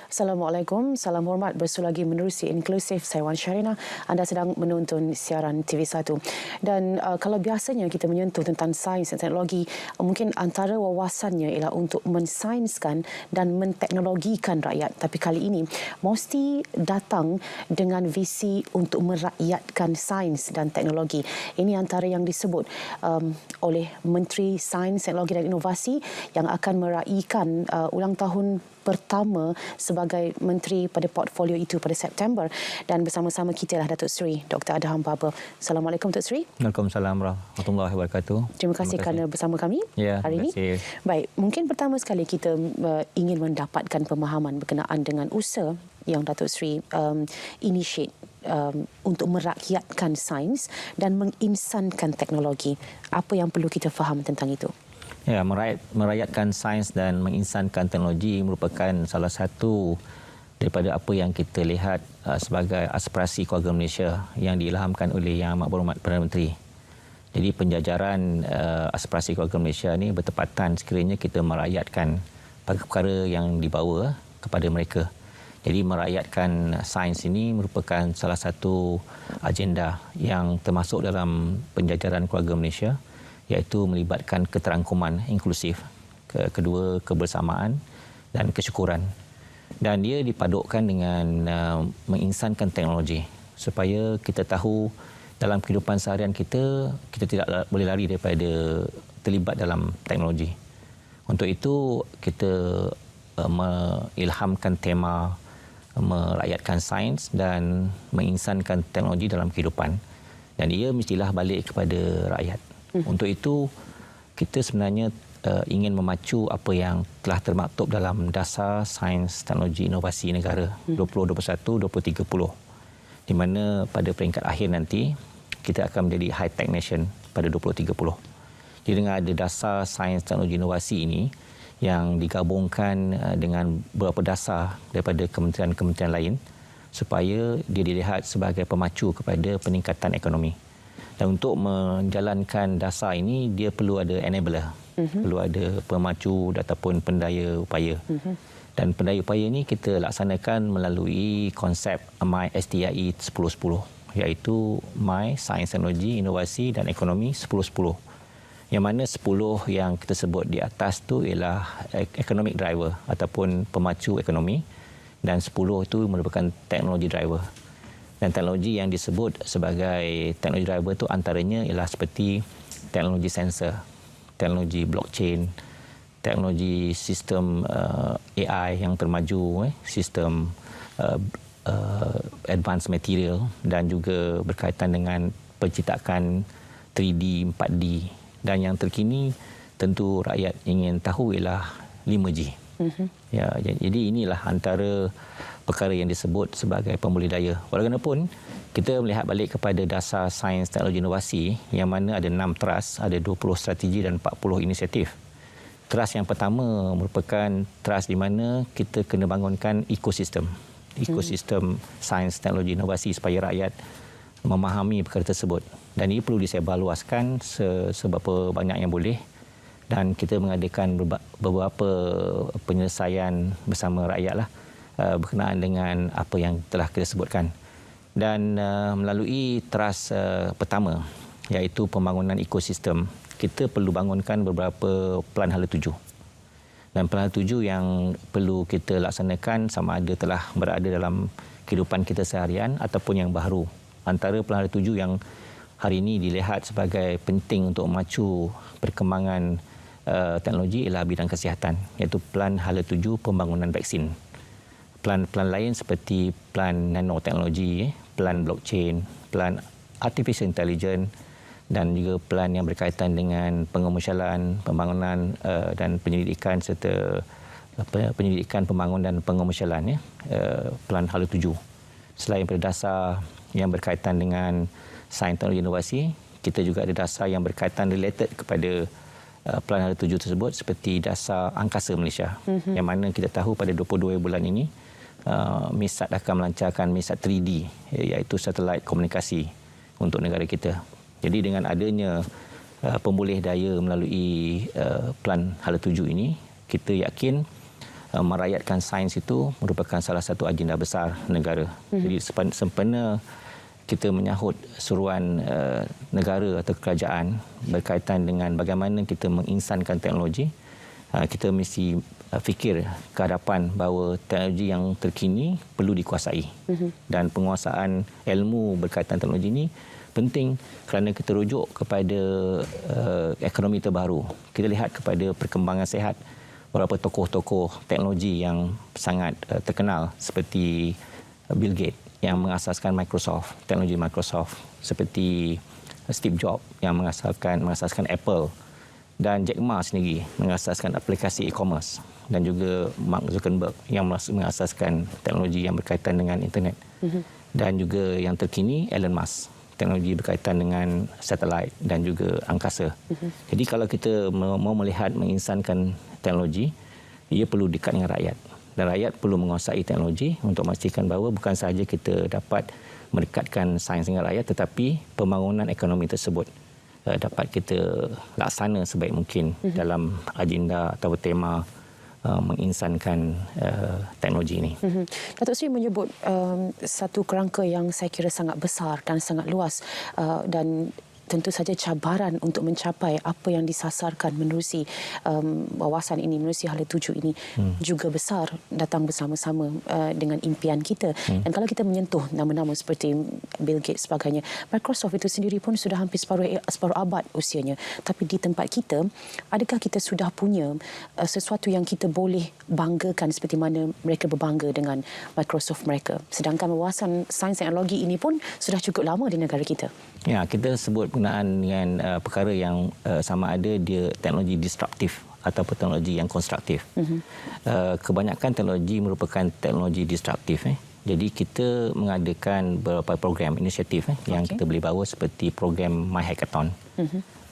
Assalamualaikum, salam hormat bersulagi menerusi inklusif saya Wan Syarina. Anda sedang menonton siaran TV1. Dan kalau biasanya kita menyentuh tentang sains dan teknologi, mungkin antara wawasannya ialah untuk mensainskan dan menteknologikan rakyat. Tapi kali ini mesti datang dengan visi untuk merakyatkan sains dan teknologi. Ini antara yang disebut oleh Menteri Sains, Teknologi dan Inovasi yang akan meraihkan ulang tahun pertama sebagai menteri pada portfolio itu pada September, dan bersama-sama kita lah Datuk Seri Dr. Adham Baba. Assalamualaikum Datuk Seri. Waalaikumsalam warahmatullahi wabarakatuh. Terima kasih kerana bersama kami hari ini. Baik, mungkin pertama sekali kita ingin mendapatkan pemahaman berkenaan dengan usaha yang Datuk Seri initiate untuk merakyatkan sains dan menginsankan teknologi. Apa yang perlu kita faham tentang itu? Ya, merakyatkan sains dan menginsankan teknologi merupakan salah satu daripada apa yang kita lihat sebagai aspirasi keluarga Malaysia yang diilhamkan oleh Yang Amat Berhormat Perdana Menteri. Jadi penjajaran aspirasi keluarga Malaysia ini bertepatan sekiranya kita merakyatkan perkara yang dibawa kepada mereka. Jadi merakyatkan sains ini merupakan salah satu agenda yang termasuk dalam penjajaran keluarga Malaysia, iaitu melibatkan keterangkuman inklusif, kedua kebersamaan dan kesyukuran. Dan dia dipadukkan dengan menginsankan teknologi supaya kita tahu dalam kehidupan seharian kita tidak boleh lari daripada terlibat dalam teknologi. Untuk itu kita mengilhamkan tema merakyatkan sains dan menginsankan teknologi dalam kehidupan. Dan ia mestilah balik kepada rakyat. Untuk itu, kita sebenarnya ingin memacu apa yang telah termaktub dalam Dasar Sains Teknologi Inovasi Negara 2021-2030, di mana pada peringkat akhir nanti kita akan menjadi high-tech nation pada 2030. Jadi dengan ada Dasar Sains Teknologi Inovasi ini yang digabungkan dengan beberapa dasar daripada kementerian-kementerian lain supaya dia dilihat sebagai pemacu kepada peningkatan ekonomi. Dan untuk menjalankan dasar ini, dia perlu ada enabler, perlu ada pemacu ataupun pendaya upaya. Dan pendaya upaya ini kita laksanakan melalui konsep MY STIE 10-10, iaitu My Sains, Teknologi, Inovasi dan Ekonomi 10-10. Yang mana 10 yang kita sebut di atas tu ialah economic driver ataupun pemacu ekonomi, dan 10 itu merupakan teknologi driver. Dan teknologi yang disebut sebagai teknologi driver itu antaranya ialah seperti teknologi sensor, teknologi blockchain, teknologi sistem AI yang termaju, sistem advanced material, dan juga berkaitan dengan penciptaan 3D, 4D. Dan yang terkini tentu rakyat ingin tahu ialah 5G. Ya, jadi inilah antara perkara yang disebut sebagai pembuli daya. Walaupun kita melihat balik kepada Dasar Sains Teknologi Inovasi yang mana ada 6 trust, ada 20 strategi dan 40 inisiatif. Trust yang pertama merupakan trust di mana kita kena bangunkan ekosistem. Ekosistem sains, teknologi, inovasi supaya rakyat memahami perkara tersebut. Dan ini perlu disebarluaskan seberapa banyak yang boleh. Dan kita mengadakan beberapa penyelesaian bersama rakyat lah berkenaan dengan apa yang telah kita sebutkan. Dan melalui trust pertama, iaitu pembangunan ekosistem, kita perlu bangunkan beberapa plan hala tuju. Dan plan hala tuju yang perlu kita laksanakan sama ada telah berada dalam kehidupan kita seharian ataupun yang baru. Antara plan hala tuju yang hari ini dilihat sebagai penting untuk memacu perkembangan teknologi ialah bidang kesihatan, iaitu plan hala tuju pembangunan vaksin. Plan-plan lain seperti plan nanoteknologi, plan blockchain, plan artificial intelligence dan juga plan yang berkaitan dengan pengomersialan, pembangunan dan penyelidikan serta penyelidikan pembangunan dan pengomersialan, plan hala tuju. Selain pada dasar yang berkaitan dengan sains, teknologi, inovasi, kita juga ada dasar yang berkaitan related kepada plan hala tuju tersebut seperti dasar angkasa Malaysia, yang mana kita tahu pada 22 bulan ini MISAT akan melancarkan MISAT 3D, iaitu satelit komunikasi untuk negara kita. Jadi dengan adanya pembulih daya melalui plan hala tuju ini, kita yakin merakyatkan sains itu merupakan salah satu agenda besar negara. Jadi sempena kita menyahut seruan negara atau kerajaan berkaitan dengan bagaimana kita menginsankan teknologi, kita mesti fikir ke hadapan bahawa teknologi yang terkini perlu dikuasai. Dan penguasaan ilmu berkaitan teknologi ini penting kerana kita rujuk kepada ekonomi terbaru. Kita lihat kepada perkembangan sihat beberapa tokoh-tokoh teknologi yang sangat terkenal seperti Bill Gates yang mengasaskan Microsoft, teknologi Microsoft, seperti Steve Jobs yang mengasaskan Apple, dan Jack Ma sendiri mengasaskan aplikasi e-commerce, dan juga Mark Zuckerberg yang mengasaskan teknologi yang berkaitan dengan internet. Dan juga yang terkini Elon Musk, teknologi berkaitan dengan satelit dan juga angkasa. Jadi kalau kita mau melihat menginsankan teknologi, ia perlu dekat dengan rakyat. Dan rakyat perlu menguasai teknologi untuk memastikan bahawa bukan sahaja kita dapat mendekatkan sains dengan rakyat, tetapi pembangunan ekonomi tersebut dapat kita laksana sebaik mungkin dalam agenda atau tema menginsankan teknologi ini. Datuk Seri menyebut satu kerangka yang saya kira sangat besar dan sangat luas, dan tentu saja cabaran untuk mencapai apa yang disasarkan menerusi wawasan ini, menerusi hala tuju ini juga besar, datang bersama-sama dengan impian kita. Dan kalau kita menyentuh nama-nama seperti Bill Gates sebagainya, Microsoft itu sendiri pun sudah hampir separuh abad usianya. Tapi di tempat kita, adakah kita sudah punya sesuatu yang kita boleh banggakan seperti mana mereka berbangga dengan Microsoft mereka? Sedangkan wawasan sains teknologi ini pun sudah cukup lama di negara kita. Ya, kita sebut penggunaan dengan perkara yang sama ada dia teknologi disruptif ataupun teknologi yang konstruktif. Kebanyakan teknologi merupakan teknologi disruptif. Jadi kita mengadakan beberapa program, inisiatif yang kita boleh bawa seperti program My Hackathon.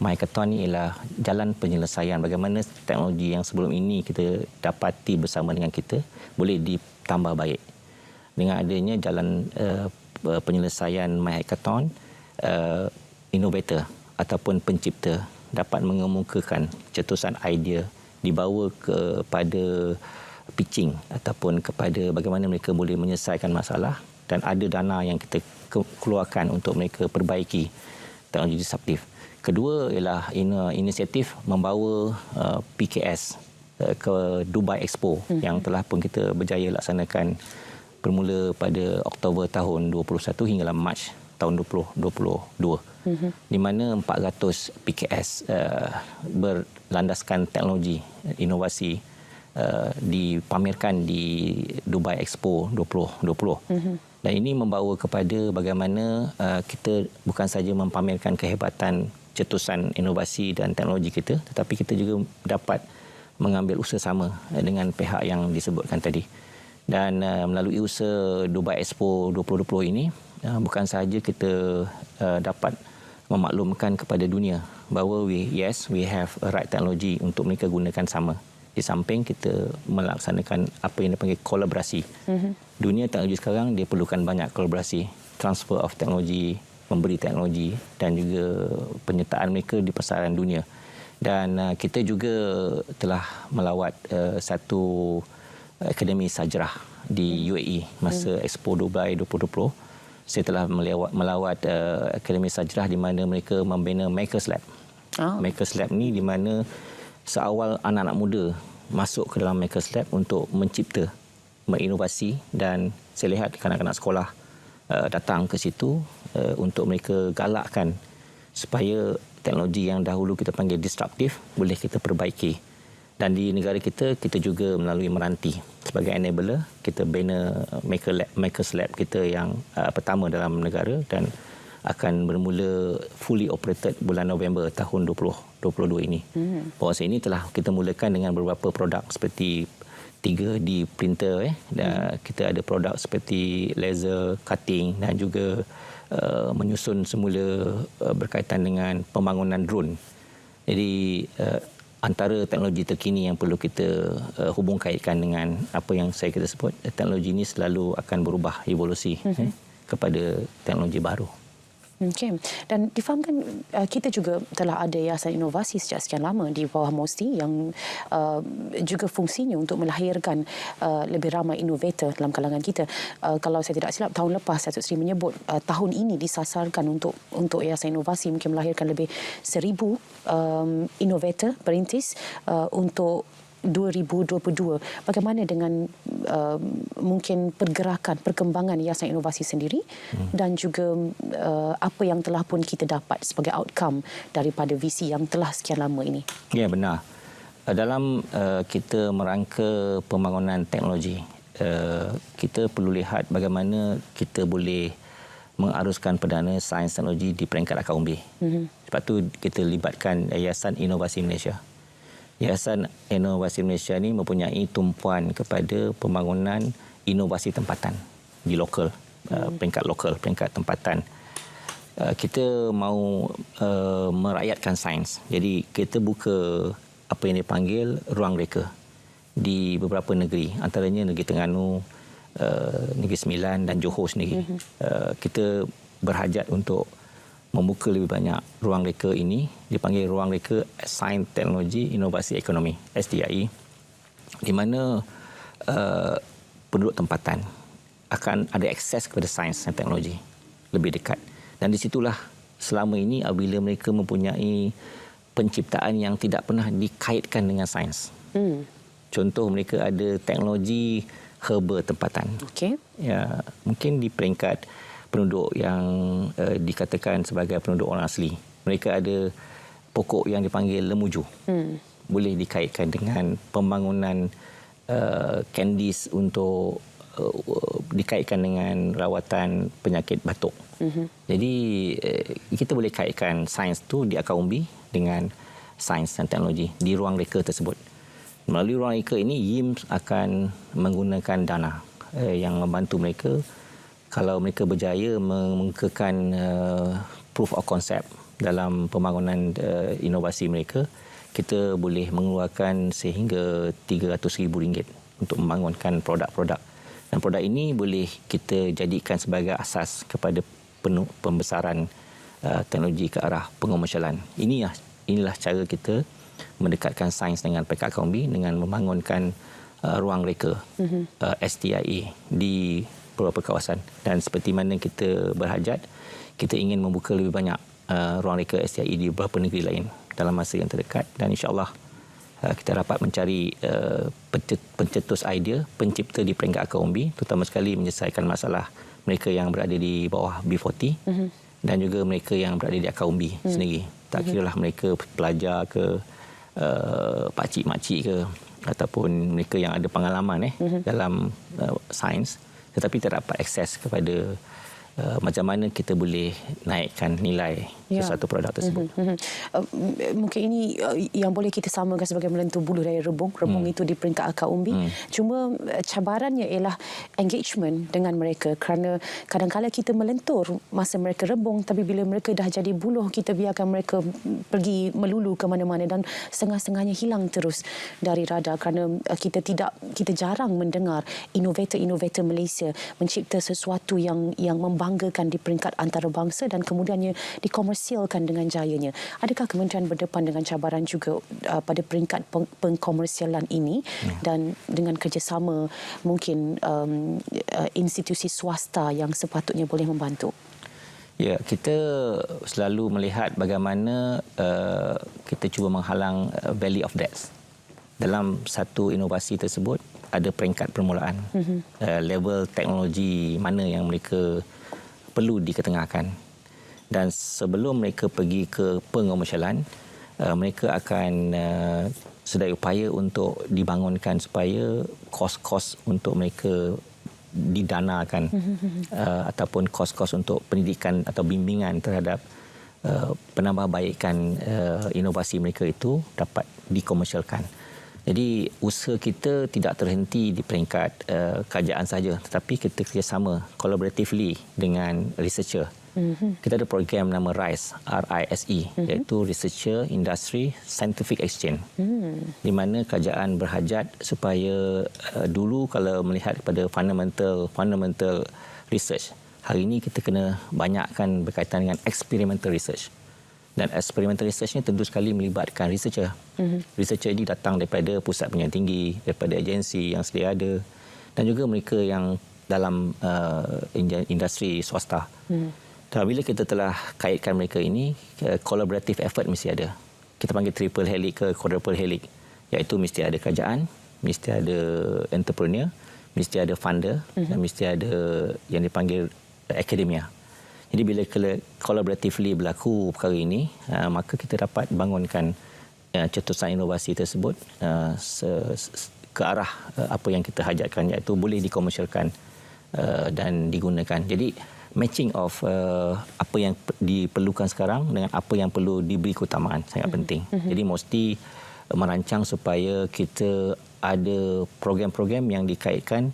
My Hackathon ni ialah jalan penyelesaian bagaimana teknologi yang sebelum ini kita dapati bersama dengan kita boleh ditambah baik. Dengan adanya jalan penyelesaian My Hackathon, innovator ataupun pencipta dapat mengemukakan cetusan idea, dibawa kepada pitching ataupun kepada bagaimana mereka boleh menyelesaikan masalah, dan ada dana yang kita keluarkan untuk mereka perbaiki teknologi disruptif. Kedua ialah inisiatif membawa PKS ke Dubai Expo yang telah pun kita berjaya laksanakan bermula pada Oktober tahun 2021 hinggalah Mac tahun 2022, di mana 400 PKS berlandaskan teknologi inovasi dipamerkan di Dubai Expo 2020. Dan ini membawa kepada bagaimana kita bukan saja mempamerkan kehebatan cetusan inovasi dan teknologi kita, tetapi kita juga dapat mengambil usaha sama dengan pihak yang disebutkan tadi. Dan melalui usaha Dubai Expo 2020 ini, bukan sahaja kita dapat memaklumkan kepada dunia bahawa we have a right technology untuk mereka gunakan sama. Di samping kita melaksanakan apa yang dipanggil kolaborasi. Dunia teknologi sekarang dia perlukan banyak kolaborasi, transfer of teknologi, memberi teknologi dan juga penyertaan mereka di pasaran dunia. Dan kita juga telah melawat satu Akademi Sajarah di UAE masa Expo Dubai 2020. Saya telah melawat Akademi Sajarah di mana mereka membina Makers Lab. Makers Lab ni di mana seawal anak-anak muda masuk ke dalam Makers Lab untuk mencipta, menginovasi, dan saya lihat kanak-kanak sekolah datang ke situ untuk mereka galakkan supaya teknologi yang dahulu kita panggil disruptif boleh kita perbaiki. Dan di negara kita, kita juga melalui Meranti sebagai enabler, kita bina Makers Lab kita yang pertama dalam negara dan akan bermula fully operated bulan November tahun 2022 ini. Proses ini telah kita mulakan dengan beberapa produk seperti 3D printer. Dan kita ada produk seperti laser cutting dan juga menyusun semula berkaitan dengan pembangunan drone. Jadi antara teknologi terkini yang perlu kita hubung kaitkan dengan apa yang saya kita sebut, teknologi ini selalu akan berubah, evolusi kepada teknologi baru. Okay. Dan difahamkan kita juga telah ada Yayasan Inovasi sejak sekian lama di bawah MOSTI yang juga fungsinya untuk melahirkan lebih ramai inovator dalam kalangan kita. Kalau saya tidak silap, tahun lepas Datuk Seri menyebut tahun ini disasarkan untuk Yayasan Inovasi mungkin melahirkan lebih 1,000 inovator perintis untuk 2022. Bagaimana dengan mungkin perkembangan Yayasan Inovasi sendiri dan juga apa yang telah pun kita dapat sebagai outcome daripada visi yang telah sekian lama ini? Ya, benar. Dalam kita merangka pembangunan teknologi, kita perlu lihat bagaimana kita boleh mengaruskan perdana sains teknologi di peringkat akar umbi. Sebab tu kita libatkan Yayasan Inovasi Malaysia. Yayasan Inovasi Malaysia ini mempunyai tumpuan kepada pembangunan inovasi tempatan di lokal, peringkat lokal, peringkat tempatan. Kita mahu merakyatkan sains. Jadi kita buka apa yang dipanggil ruang reka di beberapa negeri, antaranya Negeri Terengganu, Negeri Sembilan dan Johor sendiri. Kita berhajat untuk membuka lebih banyak ruang reka ini, dipanggil ruang reka Sains Teknologi Inovasi Ekonomi STIE, di mana penduduk tempatan akan ada akses kepada sains dan teknologi lebih dekat. Dan di situlah selama ini apabila mereka mempunyai penciptaan yang tidak pernah dikaitkan dengan sains. Contoh, mereka ada teknologi herba tempatan. Okay. Ya, mungkin di peringkat penduduk yang dikatakan sebagai penduduk orang asli. Mereka ada pokok yang dipanggil lemuju. Boleh dikaitkan dengan pembangunan kandis untuk dikaitkan dengan rawatan penyakit batuk. Jadi kita boleh kaitkan sains tu di akar umbi dengan sains dan teknologi di ruang reka tersebut. Melalui ruang reka ini, YIMS akan menggunakan dana yang membantu mereka. Kalau mereka berjaya mengekalkan proof of concept dalam pembangunan inovasi mereka, kita boleh mengeluarkan sehingga RM300,000 untuk membangunkan produk-produk. Dan produk ini boleh kita jadikan sebagai asas kepada pembesaran teknologi ke arah pengomersialan. Inilah cara kita mendekatkan sains dengan PKKMB dengan membangunkan ruang reka STIE di beberapa kawasan. Dan seperti mana kita berhajat, kita ingin membuka lebih banyak ruang reka STIE di beberapa negeri lain dalam masa yang terdekat. Dan insya-Allah kita dapat mencari pencetus idea, pencipta di peringkat akar umbi, terutama sekali menyelesaikan masalah mereka yang berada di bawah B40 dan juga mereka yang berada di akar umbi sendiri. Tak kiralah mereka pelajar ke pakcik-makcik ke ataupun mereka yang ada pengalaman dalam sains, tetapi tak dapat akses kepada macam mana kita boleh naikkan nilai sesuatu produk tersebut. Mungkin ini yang boleh kita samakan sebagai melentur bulu dari rebung. Rebung itu di peringkat akar umbi. Cuma cabarannya ialah engagement dengan mereka, kerana kadang-kadang kita melentur masa mereka rebung, tapi bila mereka dah jadi buluh, kita biarkan mereka pergi melulu ke mana-mana dan setengah-setengahnya hilang terus dari radar, kerana kita jarang mendengar inovator-inovator Malaysia mencipta sesuatu yang membanggakan di peringkat antarabangsa dan kemudiannya dikomersialkan dengan jayanya. Adakah kementerian berdepan dengan cabaran juga pada peringkat pengkomersialan ini dan dengan kerjasama mungkin institusi swasta yang sepatutnya boleh membantu? Ya, kita selalu melihat bagaimana kita cuba menghalang valley of death. Dalam satu inovasi tersebut ada peringkat permulaan, level teknologi mana yang mereka perlu diketengahkan. Dan sebelum mereka pergi ke pengomersialan, mereka akan sedaya upaya untuk dibangunkan supaya kos-kos untuk mereka didanakan ataupun kos-kos untuk pendidikan atau bimbingan terhadap penambahbaikan inovasi mereka itu dapat dikomersialkan. Jadi usaha kita tidak terhenti di peringkat kerajaan saja, tetapi kita kerjasama collaboratively dengan researcher. Kita ada program nama RISE, iaitu Researcher Industry Scientific Exchange, di mana kerajaan berhajat supaya dulu kalau melihat kepada fundamental research, hari ini kita kena banyakkan berkaitan dengan experimental research. Dan experimental research ni tentu sekali melibatkan researcher. Researcher ini datang daripada pusat pendidikan tinggi, daripada agensi yang sedia ada dan juga mereka yang dalam industri swasta. Dan bila kita telah kaitkan mereka ini, collaborative effort mesti ada. Kita panggil triple helix ke quadruple helix, iaitu mesti ada kerajaan, mesti ada entrepreneur, mesti ada funder dan mesti ada yang dipanggil akademia. Jadi bila collaboratively berlaku perkara ini, maka kita dapat bangunkan cetusan inovasi tersebut ke arah apa yang kita hajatkan, iaitu boleh dikomersialkan dan digunakan. Jadi matching of apa yang diperlukan sekarang dengan apa yang perlu diberi keutamaan sangat penting. Jadi mesti merancang supaya kita ada program-program yang dikaitkan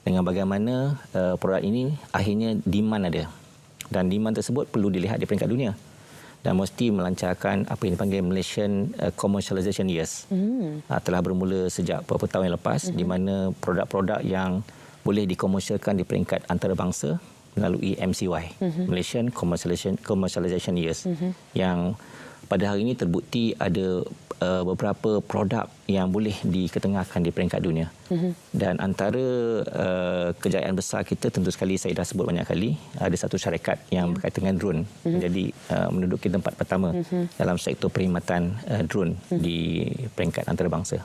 dengan bagaimana produk ini akhirnya demand ada. Dan demand tersebut perlu dilihat di peringkat dunia. Dan mesti melancarkan apa yang dipanggil Malaysian Commercialization Years. Telah bermula sejak beberapa tahun yang lepas, di mana produk-produk yang boleh dikomersialkan di peringkat antarabangsa melalui MCY, Malaysian Commercialization Years, yang pada hari ini terbukti ada beberapa produk yang boleh diketengahkan di peringkat dunia. Dan antara kejayaan besar kita, tentu sekali saya dah sebut banyak kali, ada satu syarikat yang berkaitan dengan drone. Jadi menduduki tempat pertama dalam sektor perkhidmatan drone di peringkat antarabangsa.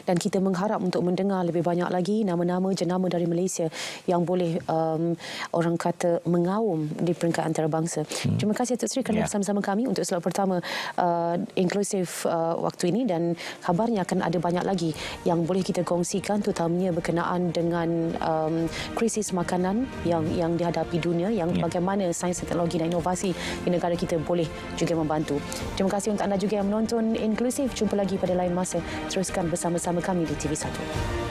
Dan kita mengharap untuk mendengar lebih banyak lagi nama-nama jenama dari Malaysia yang boleh orang kata mengaum di peringkat antarabangsa. Terima kasih Datuk Seri kerana bersama-sama kami untuk slot pertama inklusif waktu ini, dan kabarnya akan ada banyak lagi yang boleh kita kongsikan, terutamanya berkenaan dengan krisis makanan yang dihadapi dunia, yang bagaimana sains teknologi dan inovasi di negara kita boleh juga membantu. Terima kasih untuk anda juga yang menonton Inklusif. Jumpa lagi pada lain masa. Teruskan bersama-sama kami di TV1.